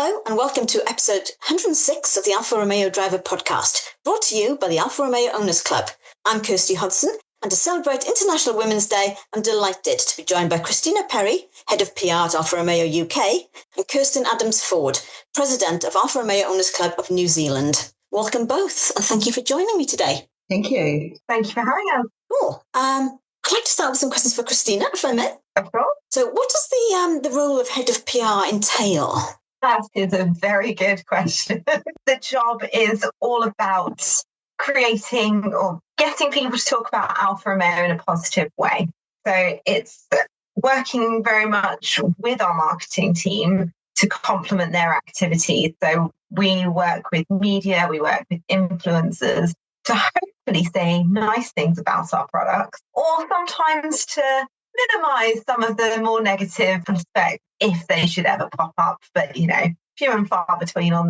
Hello and welcome to episode 106 of the Alfa Romeo Driver Podcast, brought to you by the Alfa Romeo Owners Club. I'm Kirsty Hodson, and to celebrate International Women's Day, I'm delighted to be joined by Krystyna Perry, Head of PR at Alfa Romeo UK, and Kirsten Adams-Ford, President of Alfa Romeo Owners Club of New Zealand. Welcome both, and thank you for joining me today. Thank you. Thank you for having us. Cool. I'd like to start with some questions for Krystyna, if I may. Of course. So what does the role of Head of PR entail? That is a very good question. The job is all about creating or getting people to talk about Alfa Romeo in a positive way. So it's working very much with our marketing team to complement their activities. So we work with media, we work with influencers to hopefully say nice things about our products, or sometimes to minimize some of the more negative aspects if they should ever pop up. But, you know, few and far between on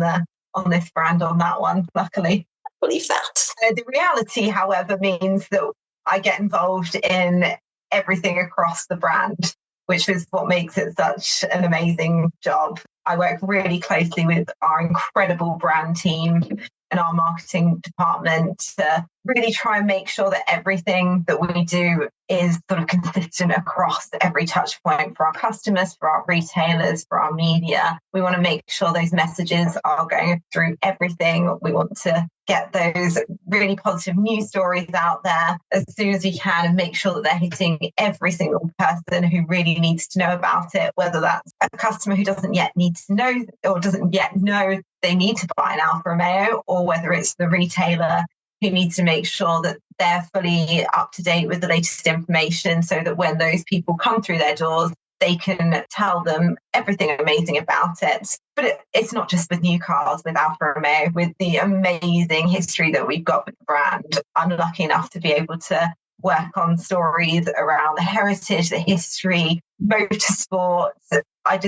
this brand on that one, luckily. I believe that. The reality, however, means that I get involved in everything across the brand, which is what makes it such an amazing job. I work really closely with our incredible brand team and our marketing department to really try and make sure that everything that we do is sort of consistent across every touch point for our customers, for our retailers, for our media. We want to make sure those messages are going through everything. We want to get those really positive news stories out there as soon as we can and make sure that they're hitting every single person who really needs to know about it, whether that's a customer who doesn't yet need to know or doesn't yet know they need to buy an Alfa Romeo, or whether it's the retailer who needs to make sure that they're fully up to date with the latest information so that when those people come through their doors, they can tell them everything amazing about it. But it's not just with new cars, with Alfa Romeo, with the amazing history that we've got with the brand. I'm lucky enough to be able to work on stories around the heritage, the history, motorsports. I've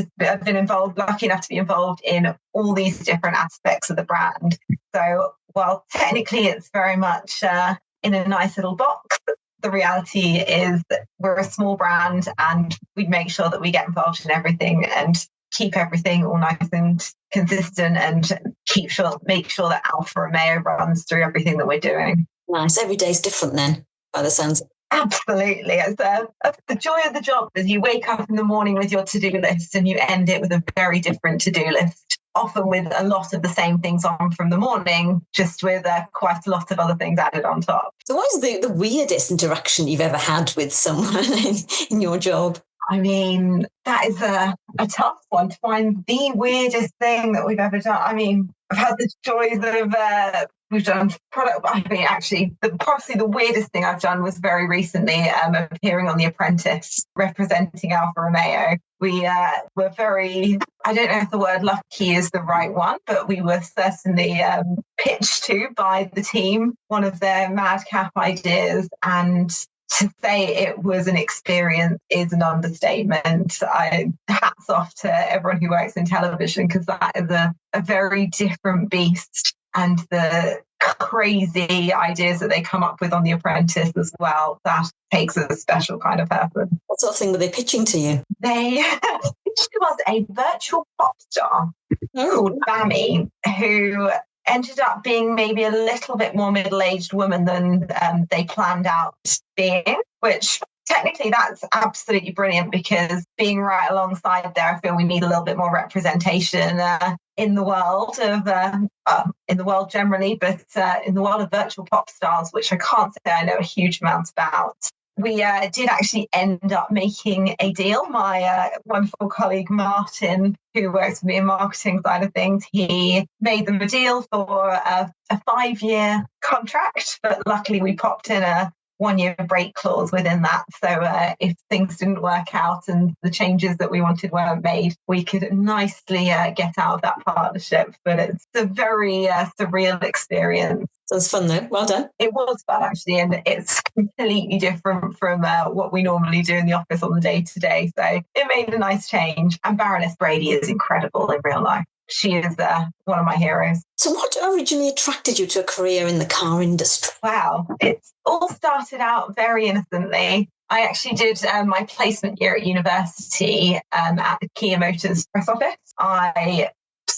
been lucky enough to be involved in all these different aspects of the brand. So while technically it's very much in a nice little box, the reality is that we're a small brand and we make sure that we get involved in everything and keep everything all nice and consistent and make sure that Alfa Romeo runs through everything that we're doing. Nice. Every day's different then, by the sounds of it. Absolutely. It's the joy of the job is you wake up in the morning with your to-do list and you end it with a very different to-do list, often with a lot of the same things on from the morning, just with quite a lot of other things added on top. So what is the weirdest interaction you've ever had with someone in your job? I mean, that is a tough one to find the weirdest thing that we've ever done. I mean, I've had the joys of we've done product. I mean, actually, possibly the weirdest thing I've done was very recently appearing on The Apprentice, representing Alfa Romeo. We were very, I don't know if the word lucky is the right one, but we were certainly pitched to by the team one of their madcap ideas, and to say it was an experience is an understatement. Hats off to everyone who works in television, because that is a very different beast. And the crazy ideas that they come up with on The Apprentice as well, that takes a special kind of person. What sort of thing were they pitching to you? They pitched to us a virtual pop star called Bammy, who ended up being maybe a little bit more middle-aged woman than they planned out being, which technically that's absolutely brilliant, because being right alongside there, I feel we need a little bit more representation in the world in the world generally, but in the world of virtual pop stars, which I can't say I know a huge amount about. We did actually end up making a deal. My wonderful colleague, Martin, who works with me in marketing side of things, he made them a deal for a 5-year contract, but luckily we popped in a 1-year break clause within that. So if things didn't work out and the changes that we wanted weren't made, we could nicely get out of that partnership. But it's a very surreal experience. Sounds fun though. Well done. It was fun actually, and it's completely different from what we normally do in the office on the day-to-day. So it made a nice change. And Baroness Brady is incredible in real life. She is one of my heroes. So what originally attracted you to a career in the car industry? Wow. It all started out very innocently. I actually did my placement year at university at the Kia Motors press office. I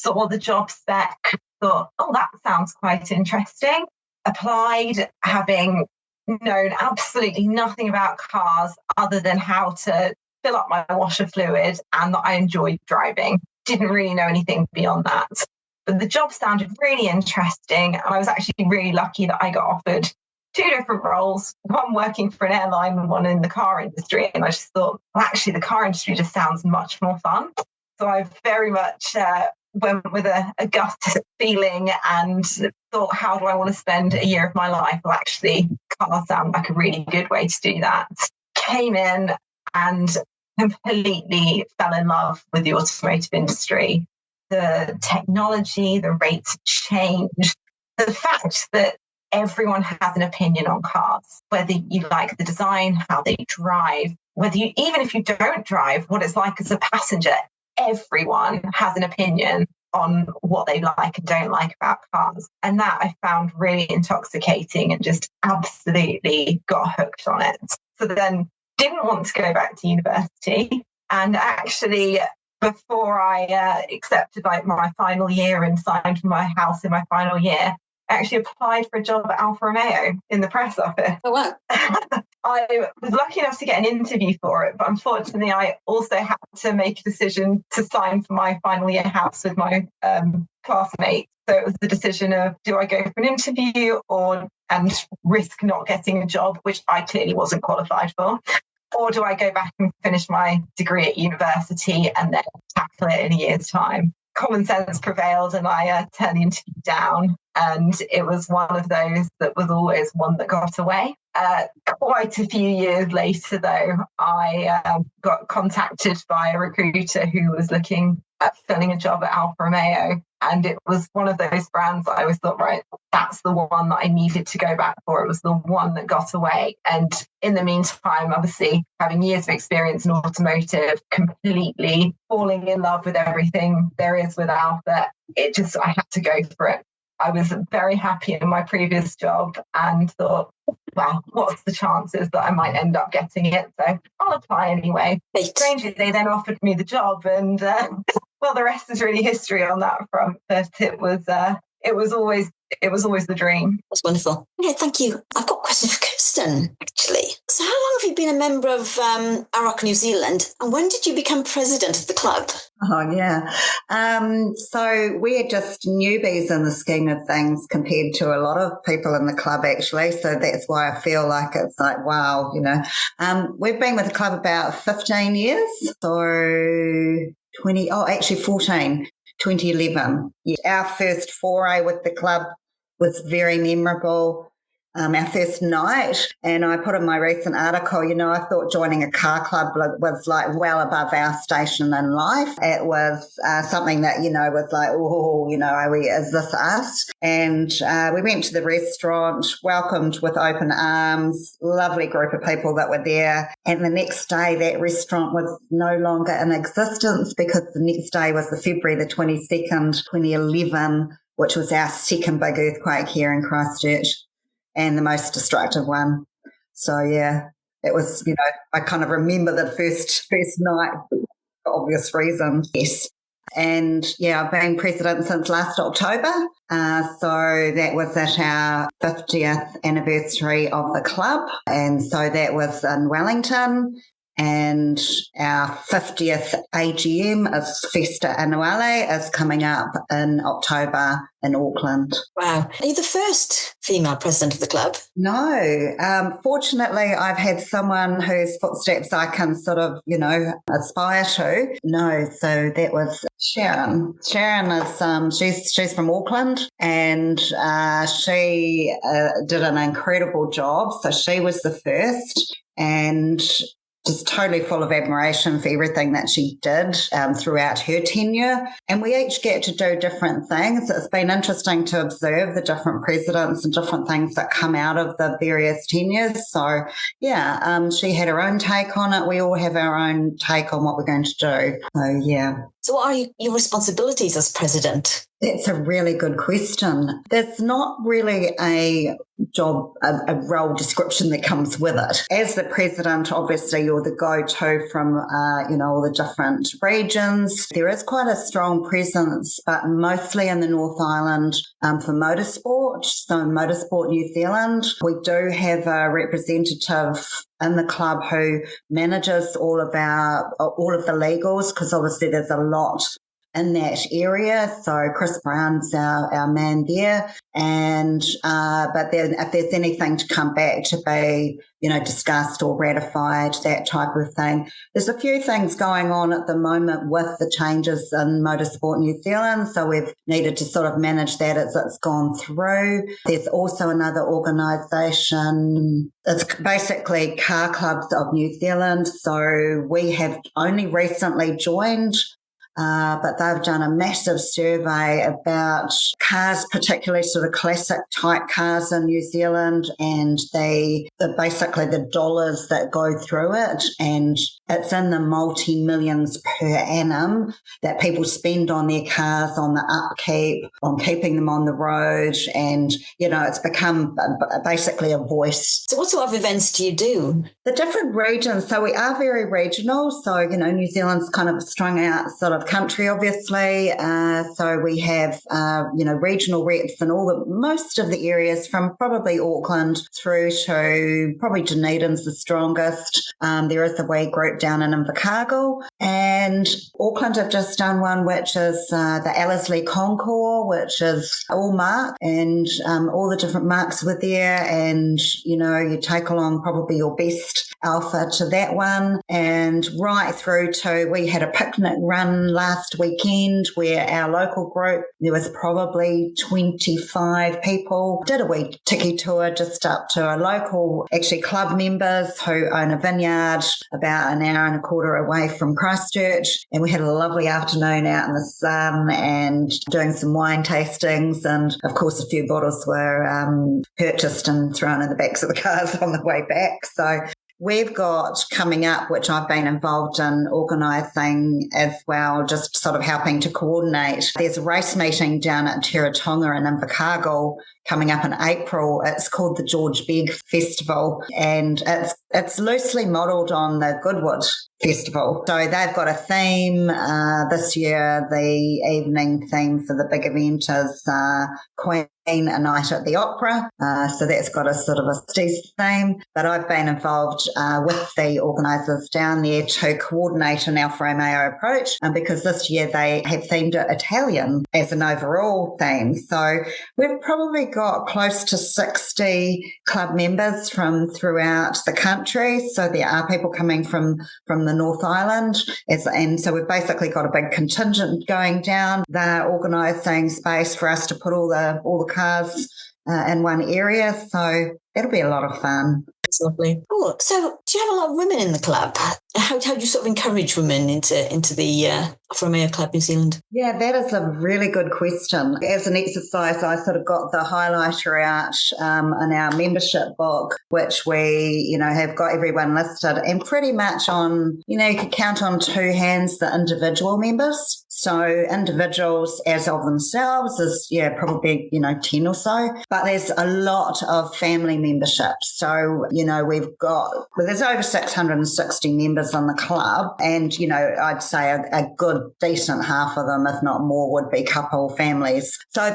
saw the job spec, thought, oh, that sounds quite interesting. Applied, having known absolutely nothing about cars other than how to fill up my washer fluid and that I enjoyed driving. Didn't really know anything beyond that. But the job sounded really interesting. And I was actually really lucky that I got offered 2 different roles, one working for an airline and one in the car industry. And I just thought, well, actually, the car industry just sounds much more fun. So I very much went with a gut feeling and thought, how do I want to spend a year of my life? Well, actually, cars sound like a really good way to do that. Came in and completely fell in love with the automotive industry. The technology, the rates of change, the fact that everyone has an opinion on cars, whether you like the design, how they drive, whether you, even if you don't drive, what it's like as a passenger, everyone has an opinion on what they like and don't like about cars. And that I found really intoxicating and just absolutely got hooked on it. So then didn't want to go back to university. And actually, before I accepted like my final year and signed for my house in my final year, I actually applied for a job at Alfa Romeo in the press office. Oh, wow. I was lucky enough to get an interview for it, but unfortunately, I also had to make a decision to sign for my final year house with my classmates. So it was the decision of, do I go for an interview and risk not getting a job, which I clearly wasn't qualified for, or do I go back and finish my degree at university and then tackle it in a year's time? Common sense prevailed and I turned the interview down. And it was one of those that was always one that got away. Quite a few years later, though, I got contacted by a recruiter who was looking at filling a job at Alfa Romeo. And it was one of those brands that I always thought, right, that's the one that I needed to go back for. It was the one that got away. And in the meantime, obviously, having years of experience in automotive, completely falling in love with everything there is with Alfa, I had to go for it. I was very happy in my previous job and thought, well, what's the chances that I might end up getting it? So I'll apply anyway. Strangely, they then offered me the job and, well, the rest is really history on that front. But it was always the dream. That's wonderful. Okay, thank you. I've got a question for Kirsten, actually. So how long have you been a member of AROC New Zealand and when did you become president of the club? Oh, yeah. So we're just newbies in the scheme of things compared to a lot of people in the club, actually. So that's why I feel like it's like, wow, you know. We've been with the club about 15 years. So 14, 2011. Yeah. Our first foray with the club was very memorable. Our first night, and I put in my recent article, you know, I thought joining a car club was like well above our station in life. It was something that, you know, was like, oh, you know, is this us? And we went to the restaurant, welcomed with open arms, lovely group of people that were there. And the next day, that restaurant was no longer in existence because the next day was the February the 22nd, 2011, which was our second big earthquake here in Christchurch. And the most destructive one. So, yeah, it was, you know, I kind of remember the first night for obvious reasons. Yes. And, yeah, I've been president since last October. So that was at our 50th anniversary of the club. And so that was in Wellington. And our 50th AGM is Festa Annuale is coming up in October in Auckland. Wow. Are you the first female president of the club? No. Fortunately, I've had someone whose footsteps I can sort of, you know, aspire to. No, so that was Sharon. Sharon is, she's from Auckland and she did an incredible job. So she was the first and just totally full of admiration for everything that she did throughout her tenure. And we each get to do different things. It's been interesting to observe the different presidents and different things that come out of the various tenures. So, yeah, she had her own take on it. We all have our own take on what we're going to do. So, yeah. So what are your responsibilities as president? That's a really good question. There's not really a job, a role description that comes with it. As the president, obviously you're the go-to from, all the different regions. There is quite a strong presence, but mostly in the North Island for motorsport. So Motorsport New Zealand, we do have a representative in the club who manages all of the legals, because obviously there's a lot in that area. So Chris Brown's our man there. And, but then if there's anything to come back to be, discussed or ratified, that type of thing. There's a few things going on at the moment with the changes in Motorsport New Zealand. So we've needed to sort of manage that as it's gone through. There's also another organisation. It's basically Car Clubs of New Zealand. So we have only recently joined, but they've done a massive survey about cars, particularly sort of classic type cars in New Zealand, and basically the dollars that go through it, and it's in the multi-millions per annum that people spend on their cars, on the upkeep, on keeping them on the road, and, it's become basically a voice. So what sort of events do you do? The different regions, so we are very regional, so, New Zealand's kind of strung out sort of country, obviously. So we have, regional reps in most of the areas from probably Auckland through to probably Dunedin's the strongest. There is a wee group down in Invercargill, and Auckland have just done one, which is the Ellerslie Concours, which is all marque, and all the different marques were there, and, you take along probably your best Alfa to that one, and right through to, we had a picnic run last weekend where our local group, there was probably 25 people, did a wee tiki tour just up to a local, actually club members who own a vineyard about an hour and a quarter away from Christchurch, and we had a lovely afternoon out in the sun and doing some wine tastings, and of course a few bottles were purchased and thrown in the backs of the cars on the way back. So we've got coming up, which I've been involved in organising as well, just sort of helping to coordinate. There's a race meeting down at Teretonga in Invercargill coming up in April. It's called the George Begg Festival, and it's loosely modelled on the Goodwood Festival. So they've got a theme this year. The evening theme for the big event is Queen, a Night at the Opera. So that's got a sort of a 60s theme. But I've been involved with the organisers down there to coordinate an Alfa Romeo approach, because this year they have themed it Italian as an overall theme. So we've probably got close to 60 club members from throughout the country. So there are people coming from the North Island, and so we've basically got a big contingent going down. They're organising space for us to put all the cars in one area, so it'll be a lot of fun. That's lovely. Cool. So do you have a lot of women in the club? How do you sort of encourage women into the Alfa Romeo Club New Zealand? Yeah, that is a really good question. As an exercise, I sort of got the highlighter out in our membership book, which we, have got everyone listed, and pretty much on, you could count on two hands the individual members. So individuals as of themselves is, probably, 10 or so. But there's a lot of family memberships. So, there's over 660 members on the club. And, I'd say a good, decent half of them, if not more, would be couple families. So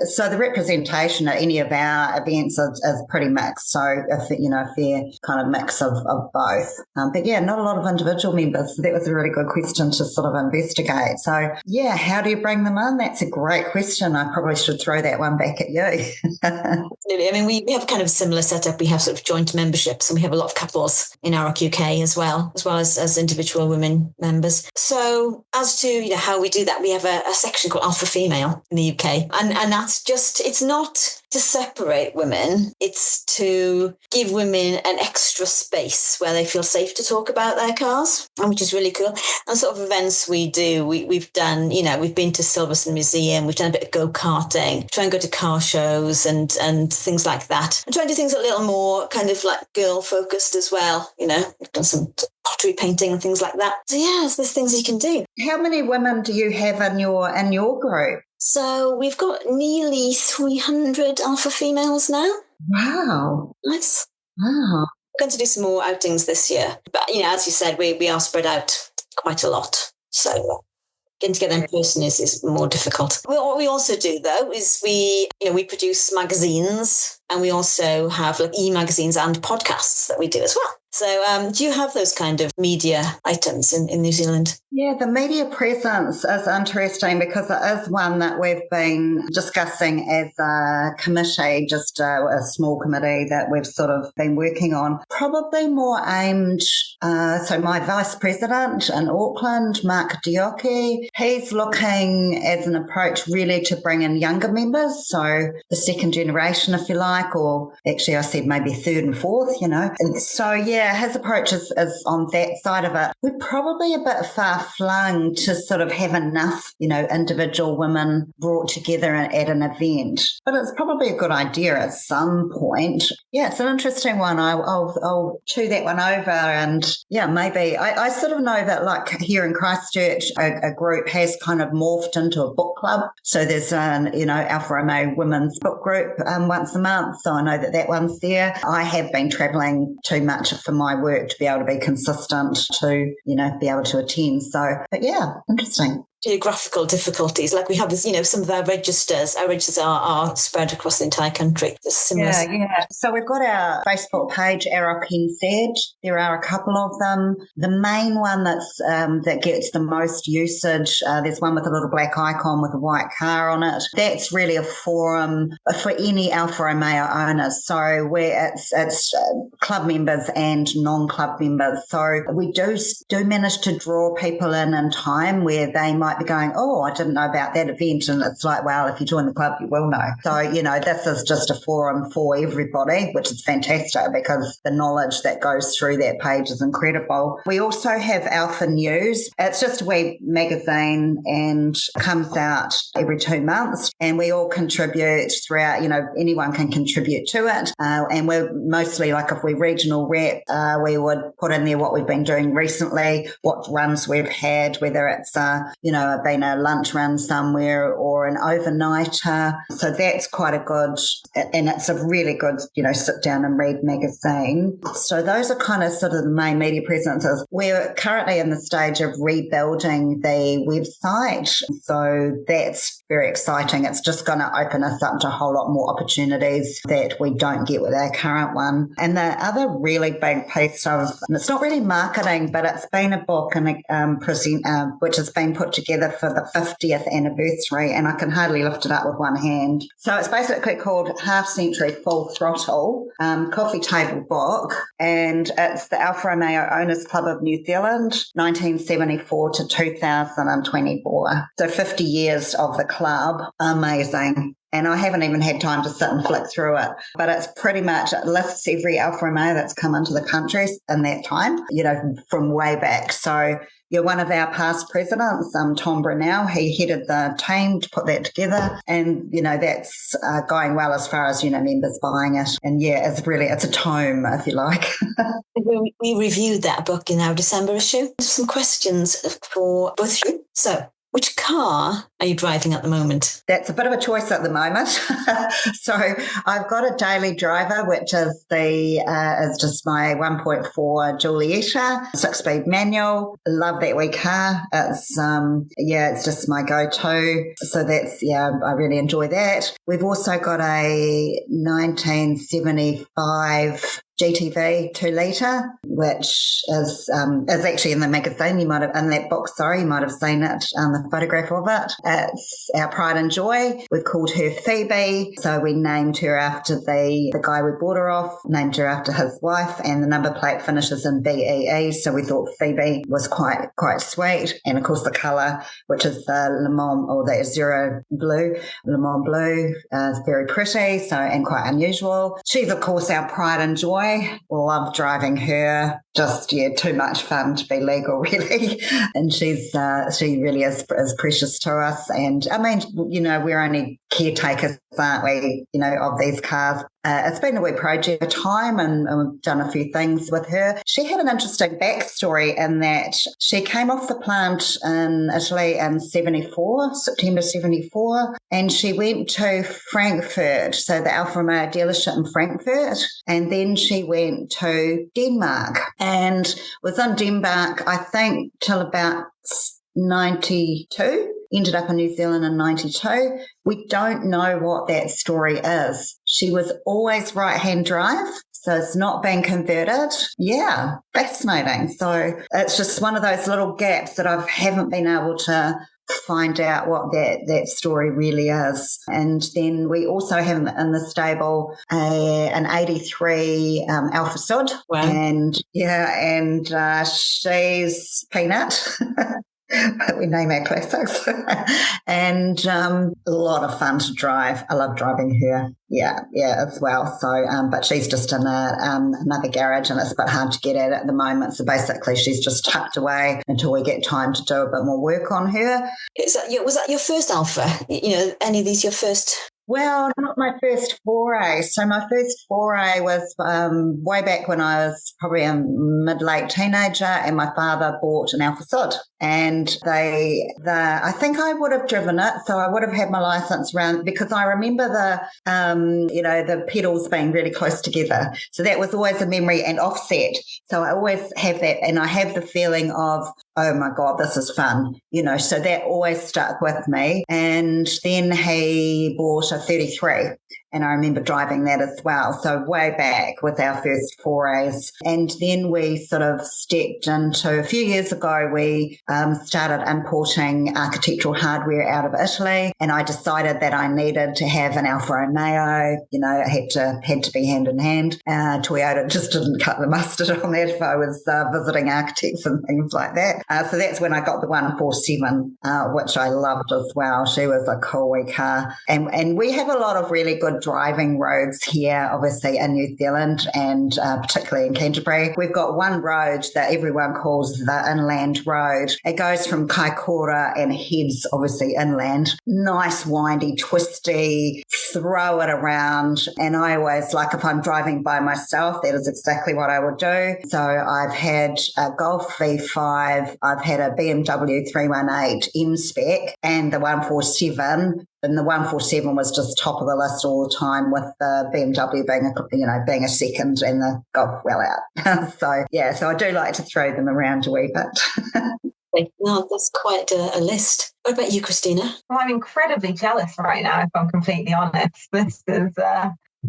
so the representation at any of our events is pretty mixed. So, a fair kind of mix of both. But yeah, not a lot of individual members. So that was a really good question to sort of investigate. So, yeah, how do you bring them in? That's a great question. I probably should throw that one back at you. Absolutely. I mean, we have kind of a similar setup. We have sort of joint memberships, and we have a lot of couples in AROC UK as well as individual women members. So as to how we do that, we have a section called Alfa Female in the UK, and that's just, it's not to separate women, it's to give women an extra space where they feel safe to talk about their cars, which is really cool. And sort of events we do, we've done, we've been to Silverstone Museum, we've done a bit of go-karting, try and go to car shows and things like that, and try and do things a little more kind of like girl focused as well. We've done some pottery painting and things like that. So there's things you can do. How many women do you have in your group? So we've got nearly 300 Alfa females now. Wow. Nice. Wow. We're going to do some more outings this year. But, as you said, we are spread out quite a lot. So getting together in person is more difficult. What we also do, though, is we produce magazines, and we also have e-magazines and podcasts that we do as well. So do you have those kind of media items in New Zealand? Yeah, the media presence is interesting because it is one that we've been discussing as a committee, just a small committee that we've sort of been working on. Probably more aimed, so my vice president in Auckland, Marque, he's looking as an approach really to bring in younger members, so the second generation, if you like, or actually I said maybe third and fourth, And so, his approach is on that side of it. We're probably a bit far-flung to sort of have enough, individual women brought together at an event. But it's probably a good idea at some point. Yeah, it's an interesting one. I'll chew that one over, and maybe. I sort of know that like here in Christchurch, a group has kind of morphed into a book club. So there's an, Alfa Romeo women's book group once a month. So I know that one's there. I have been travelling too much for my work to be able to be consistent to, be able to attend. So, but interesting. Geographical difficulties, like we have this, some of our registers are spread across the entire country. Yeah. So we've got our Facebook page, AROC NZ. There are a couple of them. The main one that gets the most usage, there's one with a little black icon with a white car on it. That's really a forum for any Alfa Romeo owners. So where it's club members and non-club members. So we do manage to draw people in time where they might be going, oh, I didn't know about that event. And it's like, well, if you join the club, you will know. So, this is just a forum for everybody, which is fantastic because the knowledge that goes through that page is incredible. We also have Alfa News. It's just a web magazine and comes out every 2 months. And we all contribute throughout, anyone can contribute to it. And we're mostly like if we're regional rep, we would put in there what we've been doing recently, what runs we've had, whether it's, been a lunch run somewhere or an overnighter. So that's quite a good, and it's a really good, sit down and read magazine. So those are kind of sort of the main media presences. We're currently in the stage of rebuilding the website. So that's very exciting. It's just going to open us up to a whole lot more opportunities that we don't get with our current one. And the other really big piece of, and it's not really marketing, but it's been a book and which has been put together for the 50th anniversary, and I can hardly lift it up with one hand. So it's basically called Half Century Full Throttle, coffee table book, and it's the Alfa Romeo Owners Club of New Zealand, 1974 to 2024. So 50 years of the club. Amazing. And I haven't even had time to sit and flick through it. But it's pretty much, it lists every Alfa Romeo that's come into the country in that time, from way back. So one of our past presidents, Tom Brunel, he headed the team to put that together. And, that's going well as far as, members buying it. And it's a tome, if you like. We reviewed that book in our December issue. Some questions for both of you. So, which car are you driving at the moment? That's a bit of a choice at the moment. So I've got a daily driver, which is is just my 1.4 Giulietta, 6-speed manual. Love that wee car. It's it's just my go-to. So that's I really enjoy that. We've also got a 1975 GTV 2-litre, which is actually in the magazine. You might have in that box. Sorry, you might have seen it. The photograph of it. It's our pride and joy. We've called her Phoebe, so we named her after the guy we bought her off. Named her after his wife, and the number plate finishes in BEE. So we thought Phoebe was quite sweet, and of course the colour, which is the Le Mans or the Azura blue, Le Mans blue, is very pretty. So and quite unusual. She's of course our pride and joy. Love driving her. just too much fun to be legal, really. And she really is precious to us. And I mean, we're only caretakers, aren't we? Of these cars. It's been a wee project of time, and we've done a few things with her. She had an interesting backstory in that she came off the plant in Italy in September 74, and she went to Frankfurt, so the Alfa Romeo dealership in Frankfurt, and then she went to Denmark and was in Denmark, I think, till about 92. Ended up in New Zealand in 92. We don't know what that story is. She was always right-hand drive, so it's not been converted. Yeah, fascinating. So it's just one of those little gaps that I haven't been able to find out what that story really is. And then we also have in the stable an 83 Alfa Sud. Wow. And she's Peanut. We name our classics. And a lot of fun to drive. I love driving her. Yeah, as well. So, but she's just in another garage, and it's a bit hard to get at the moment. So basically, she's just tucked away until we get time to do a bit more work on her. Was that your first Alfa? Any of these your first? Well, not my first foray. So my first foray was way back when I was probably a mid-late teenager, and my father bought an Alfa Sud. And I think I would have driven it, so I would have had my license around, because I remember the pedals being really close together. So that was always a memory, and offset. So I always have that, and I have the feeling of, oh my God, this is fun, so that always stuck with me. And then he bought a 33, and I remember driving that as well. So way back with our first forays. And then we sort of stepped into, a few years ago, we started importing architectural hardware out of Italy, and I decided that I needed to have an Alfa Romeo. It had to be hand in hand. Toyota just didn't cut the mustard on that if I was visiting architects and things like that. So that's when I got the 147, which I loved as well. She was a cool wee car. And we have a lot of really good driving roads here, obviously in New Zealand, and particularly in Canterbury. We've got one road that everyone calls the Inland Road. It goes from Kaikoura and heads obviously inland. Nice, windy, twisty, throw it around. And I always, like, if I'm driving by myself, that is exactly what I would do. So I've had a Golf V5, I've had a BMW 318 M-Spec, and the 147. And the 147 was just top of the list all the time, with the BMW being a second and the Golf well out. So I do like to throw them around a wee bit. No, that's quite a list. What about you, Krystyna? Well, I'm incredibly jealous right now, if I'm completely honest. This is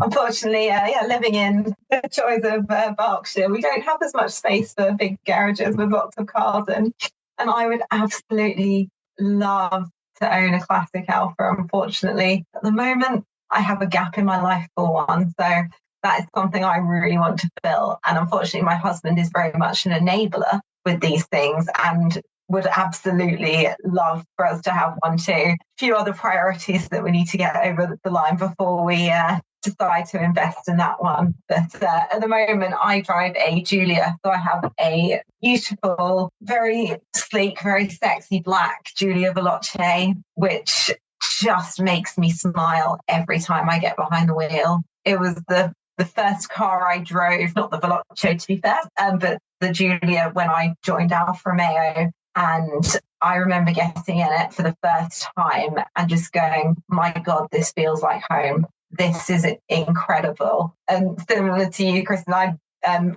unfortunately, living in the joys of Berkshire, we don't have as much space for big garages with lots of cars in. And I would absolutely love to own a classic Alfa. Unfortunately, at the moment, I have a gap in my life for one. So that is something I really want to fill. And unfortunately, my husband is very much an enabler with these things and would absolutely love for us to have one too. A few other priorities that we need to get over the line before we decide to invest in that one. But at the moment, I drive a Giulia. So I have a beautiful, very sleek, very sexy black Giulia Veloce, which just makes me smile every time I get behind the wheel. It was the first car I drove, not the Veloce to be fair, but the Giulia when I joined Alfa Romeo. And I remember getting in it for the first time and just going, my God, this feels like home. This is incredible. And similar to you, Kirsten, I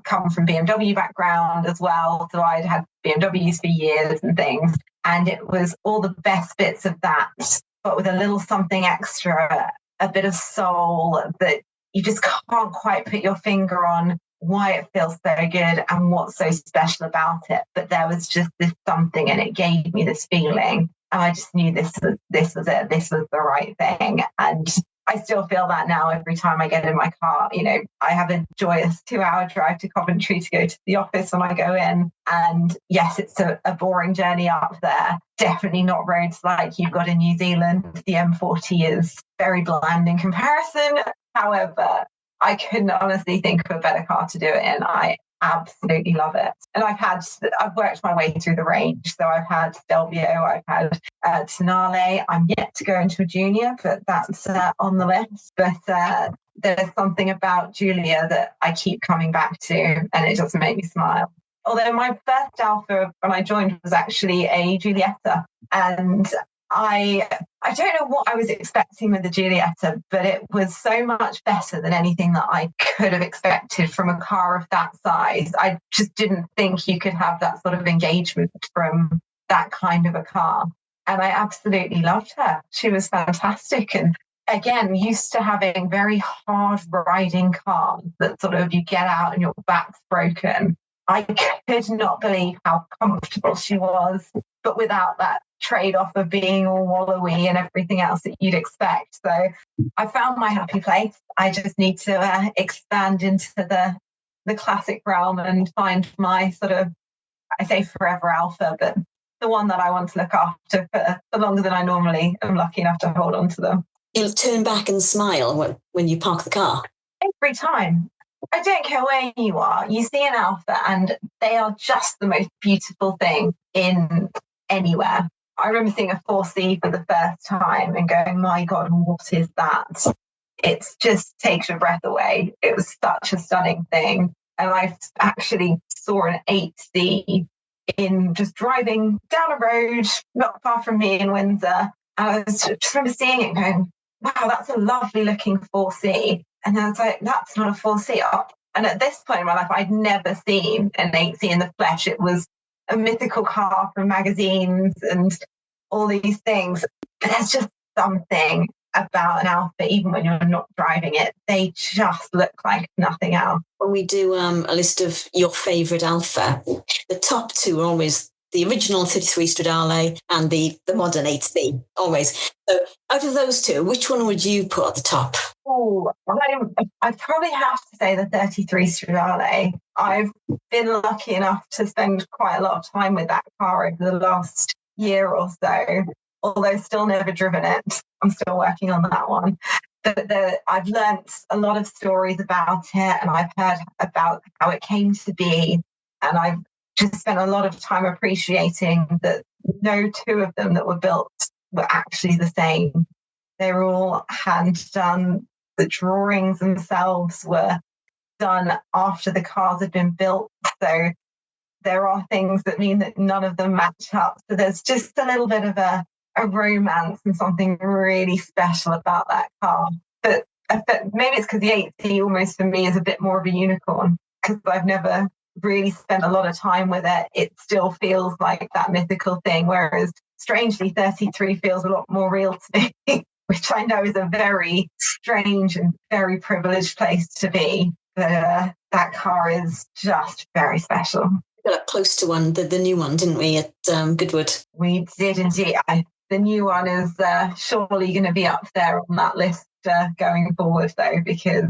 come from BMW background as well. So I'd had BMWs for years and things. And it was all the best bits of that, but with a little something extra, a bit of soul that you just can't quite put your finger on why it feels so good and what's so special about it. But there was just this something, and it gave me this feeling. And I just knew this was it. This was the right thing. And I still feel that now every time I get in my car. I have a joyous 2-hour drive to Coventry to go to the office when I go in. And yes, it's a boring journey up there. Definitely not roads like you've got in New Zealand. The M40 is very bland in comparison. However, I couldn't honestly think of a better car to do it in. I absolutely love it. And I've worked my way through the range. So I've had Stelvio, I've had Tonale. I'm yet to go into a Junior, but that's on the list. But there's something about Giulia that I keep coming back to, and it just makes me smile. Although my first Alfa when I joined was actually a Giulietta, and I don't know what I was expecting with the Giulietta, but it was so much better than anything that I could have expected from a car of that size. I just didn't think you could have that sort of engagement from that kind of a car. And I absolutely loved her. She was fantastic. And again, used to having very hard riding cars that sort of you get out and your back's broken. I could not believe how comfortable she was, but without that trade-off of being all wallowy and everything else that you'd expect. So I found my happy place. I just need to expand into the classic realm and find my sort of, I say forever Alfa, but the one that I want to look after for longer than I normally am lucky enough to hold on to them. You'll turn back and smile when you park the car? Every time. I don't care where you are. You see an Alfa and they are just the most beautiful thing in anywhere. I remember seeing a 4C for the first time and going, my God, what is that? It just takes your breath away. It was such a stunning thing. And I actually saw an 8C in just driving down a road not far from me in Windsor. And I just remember seeing it and going, wow, that's a lovely looking 4C. And I was like, that's not a 4C. And at this point in my life, I'd never seen an 8C in the flesh. It was a mythical car from magazines and all these things. But there's just something about an Alfa, even when you're not driving it, they just look like nothing else. When we do a list of your favourite Alfa, the top two are always the original 33 Stradale and the modern 8C, always. So out of those two, which one would you put at the top? Oh, I'd probably have to say the 33 Stradale. I've been lucky enough to spend quite a lot of time with that car over the last year or so, although still never driven it. I'm still working on that one. But I've learnt a lot of stories about it, and I've heard about how it came to be, and I've just spent a lot of time appreciating that no two of them that were built were actually the same. They were all hand done. The drawings themselves were done after the cars had been built. So there are things that mean that none of them match up. So there's just a little bit of a romance and something really special about that car. But maybe it's because the 8C almost for me is a bit more of a unicorn, because I've never really spent a lot of time with it. It still feels like that mythical thing, whereas strangely 33 feels a lot more real to me, which I know is a very strange and very privileged place to be. But that car is just very special. We got up close to one, the new one, didn't we, at Goodwood? We did indeed. The new one is surely going to be up there on that list going forward, though, because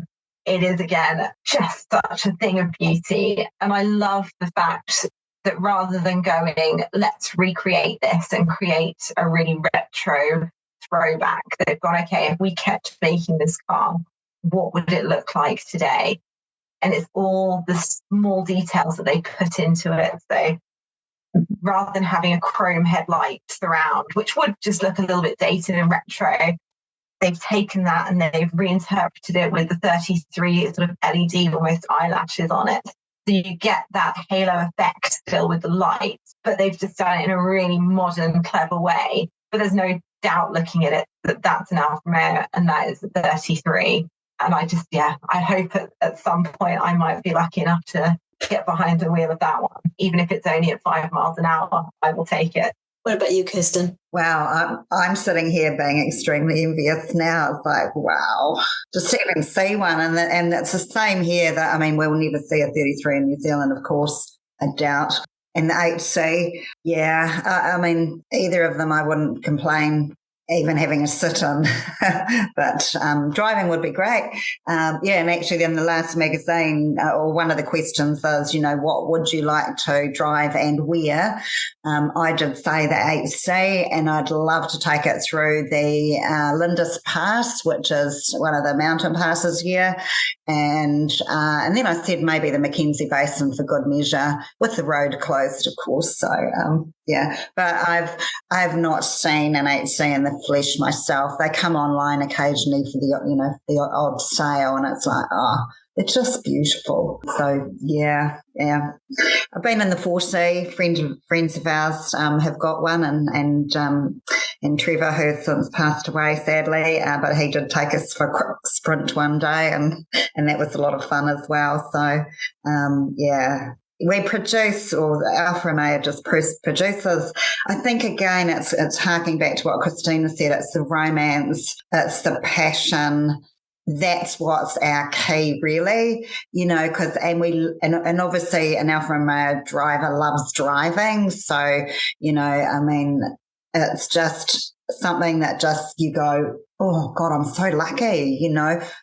it is, again, just such a thing of beauty. And I love the fact that rather than going, let's recreate this and create a really retro throwback, they've gone, okay, if we kept making this car, what would it look like today? And it's all the small details that they put into it. So rather than having a chrome headlight surround, which would just look a little bit dated and retro, they've taken that and they've reinterpreted it with the 33 sort of LED almost eyelashes on it. So you get that halo effect still with the lights, but they've just done it in a really modern, clever way. But there's no doubt looking at it that that's an Alfa Romeo and that is the 33. And I just, I hope at some point I might be lucky enough to get behind the wheel of that one. Even if it's only at 5 miles an hour, I will take it. What about you, Kirsten? Wow, I'm sitting here being extremely envious now. It's like, wow, just to even see one. And it's the same here. That, I mean, we'll never see a 33 in New Zealand, of course, I doubt. And the 8C, I mean, either of them I wouldn't complain even having a sit-in, but driving would be great. And actually in the last magazine, or one of the questions is, what would you like to drive and where? I did say the 8C, and I'd love to take it through the Lindis Pass, which is one of the mountain passes here, And then I said maybe the Mackenzie Basin for good measure, with the road closed, of course. So, but I've not seen an HC in the flesh myself. They come online occasionally for the odd sale, and it's like, it's just beautiful. So, yeah. I've been in the 4C. Friends of ours have got one, and Trevor, who's since passed away, sadly, but he did take us for a quick sprint one day, and that was a lot of fun as well. So, we produce, or Alfa Romeo just produces. I think, again, it's harking back to what Krystyna said. It's the romance, it's the passion. That's what's our key, really, because and obviously an Alfa Romeo driver loves driving. So, it's just something that just you go, oh God, I'm so lucky,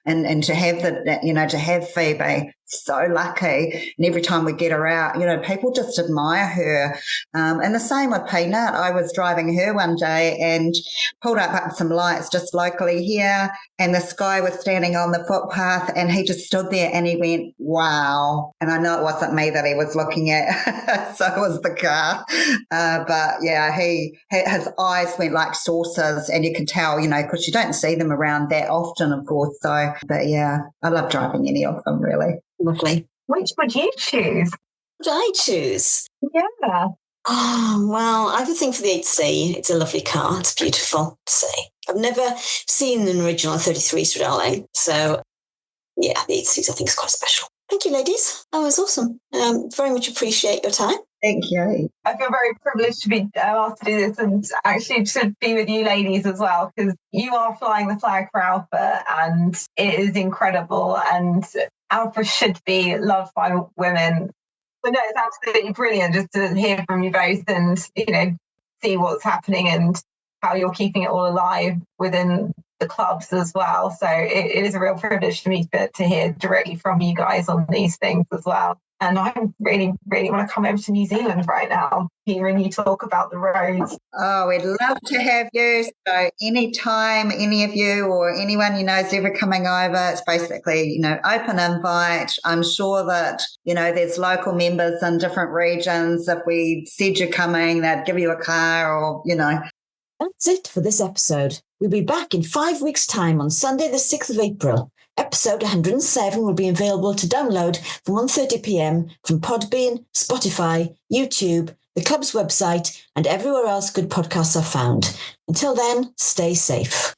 and to have to have Phoebe, so lucky. And every time we get her out, people just admire her. And the same with Peanut. I was driving her one day and pulled up some lights just locally here, and this guy was standing on the footpath, and he just stood there and he went, wow. And I know it wasn't me that he was looking at, so it was the car. But yeah, his eyes went like saucers, and you could tell, because you don't see them around that often, of course. So, but yeah, I love driving any of them, really. Lovely. Which would you choose? What would I choose? Yeah. Oh, well, I have a thing for the 8C. It's a lovely car. It's beautiful to see. I've never seen an original 33 Stradale. So, yeah, the 8Cs I think is quite special. Thank you, ladies. That was awesome. Very much appreciate your time. Thank you. I feel very privileged to be asked to do this, and actually to be with you ladies as well, because you are flying the flag for Alfa, and it is incredible, and Alfa should be loved by women. But no, it's absolutely brilliant just to hear from you both and, see what's happening and how you're keeping it all alive within the clubs as well. So it is a real privilege for me to hear directly from you guys on these things as well. And I really, really want to come over to New Zealand right now, hearing you talk about the roads. Oh, we'd love to have you. So anytime any of you or anyone you know is ever coming over, it's basically, open invite. I'm sure that, there's local members in different regions. If we said you're coming, they'd give you a car or. That's it for this episode. We'll be back in 5 weeks' time on Sunday, the 6th of April. Episode 107 will be available to download from 1:30 p.m. from Podbean, Spotify, YouTube, the club's website, and everywhere else good podcasts are found. Until then, stay safe.